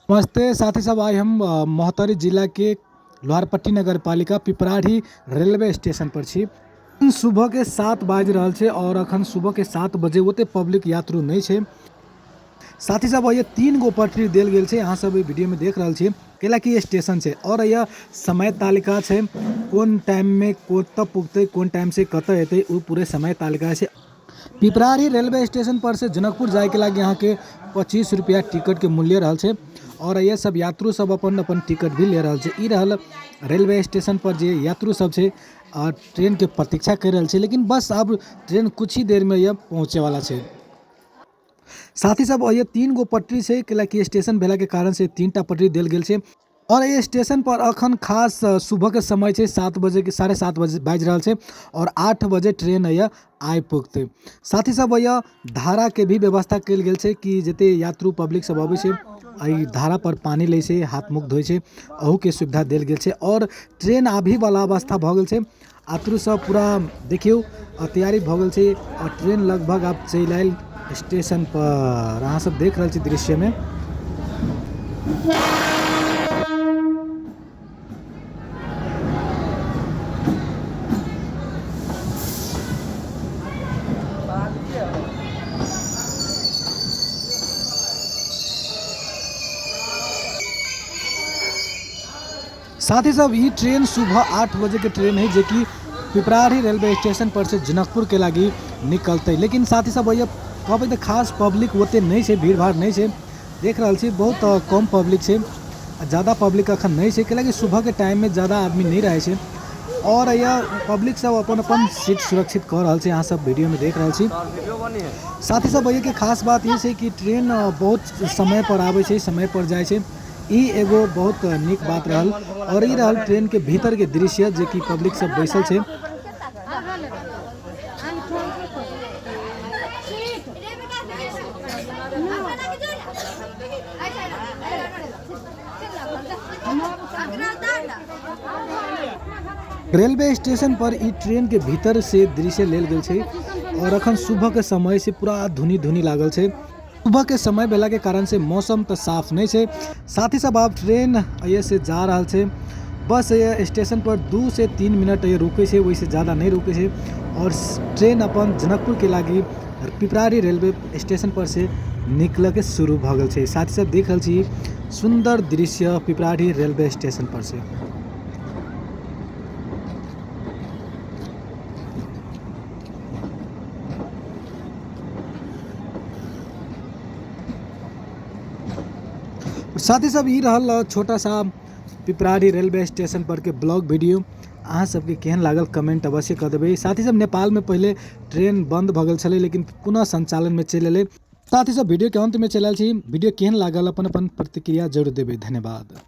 नमस्ते साथी सब, आज हम मोहतरी जिला के लोहारपट्टी नगर पालिका पिपराही रेलवे स्टेशन पर छी। सुबह के 7 बाज रहल छै और अखन सुबह के 7 बजे ओते पब्लिक यात्रु नहीं छै। साथी सब ये 3 गो पटरी देल गेल छै, अहाँ सब वीडियो में देख रहल छी कैला कि स्टेशन छै और यह समय तालिका छै, कौन टाइम में कतऽ पुगतै, कौन टाइम से कतऽ एतै, वो पूरे समय तालिका छै। पिपराही रेलवे स्टेशन पर से जनकपुर जाए के लगे यहाँ के 25 रुपया टिकट के मूल्य रहल छै और ये सब यात्रु सब अपन अपन टिकट भी ले रहल छै। ई रहल रेलवे स्टेशन पर जे यात्रु सब छै और ट्रेन के प्रतीक्षा कर रहल छै, लेकिन बस अब ट्रेन कुछ ही देर में यह पहुँचे वाला छै। साथ ही सब ये 3 गो पटरी छै, कि स्टेशन भेला के कारण से 3टा पटरी देल गेल छै और ये स्टेशन पर अखन खास सुबह के समय छै, 7 बजे के 7:30 बजे बाज रहल छै और 8 बजे ट्रेन यह आइ पुगतै। साथ ही सब यह धारा के भी व्यवस्था कल गेल छै कि जते यात्रु पब्लिक सब अबै छै एहि धारा पर पानी ले छै, हाथ मुख धोइ छै, अहू के सुविधा देल गेल छै और ट्रेन आबी वाला अवस्था भ गेल छै। यात्रु सब पूरा देखियो तैयारी भ गेल छै और ट्रेन लगभग अब चलि आयल स्टेशन पर। अहाँ सब देख रहल छी दृश्य में। साथ ही सब ये ट्रेन सुबह 8 बजे के ट्रेन है, जो कि पिपराही रेलवे स्टेशन पर से जनकपुर के लगी निकलते। लेकिन साथ ही सब ये कहते तो खास पब्लिक ओते नहीं है, भीड़ भाड़ नहीं है, देख रहा छी बहुत कम पब्लिक है, ज़्यादा पब्लिक अखन नहीं है कि सुबह के टाइम में ज़्यादा आदमी नहीं रहे छै और यह पब्लिक सब अपन अपन सीट सुरक्षित कर रहा है, यहाँ सब वीडियो में देख रहा छी। साथ ही सब ये कि खास बात ये है कि ट्रेन बहुत समय पर आवे छै, समय पर जाए छै, ई एगो बहुत निक बात रहल। और ई रहल ट्रेन के भीतर के दृश्य, जे कि पब्लिक सब बैसल छै। रेलवे स्टेशन पर ई ट्रेन के भीतर से दृश्य लेल गेल छै और अखन सुबह के समय से पूरा धुनी धुनी लागल छै। सुबह के समय भेला के कारण से मौसम तो साफ नहीं है। साथ ही सब आप ट्रेन ये से जा रहा है, बस ये स्टेशन पर 2 से 3 मिनट ये रुके छै, वैसे ज़्यादा नहीं रुके छै और ट्रेन अपन जनकपुर के लगी पिपराही रेलवे स्टेशन पर से निकल के शुरू भ गल छै। साथ ही सब देख रहल छी सुंदर दृश्य पिपराही रेलवे स्टेशन पर से। साथ ही सब ई रहल छोटा सा पिपराही रेलवे स्टेशन पर के ब्लॉग वीडियो। अहाँ सबके केहन लागल कमेंट अवश्य कर देबै। साथ ही सब नेपाल में पहले ट्रेन बंद भ गेल छलै, लेकिन पुनः संचालन में चलि एलै। साथ ही सब वीडियो के अंत में चलल छी। वीडियो केहन लागल अपन अपन प्रतिक्रिया जरूर देबै। धन्यवाद।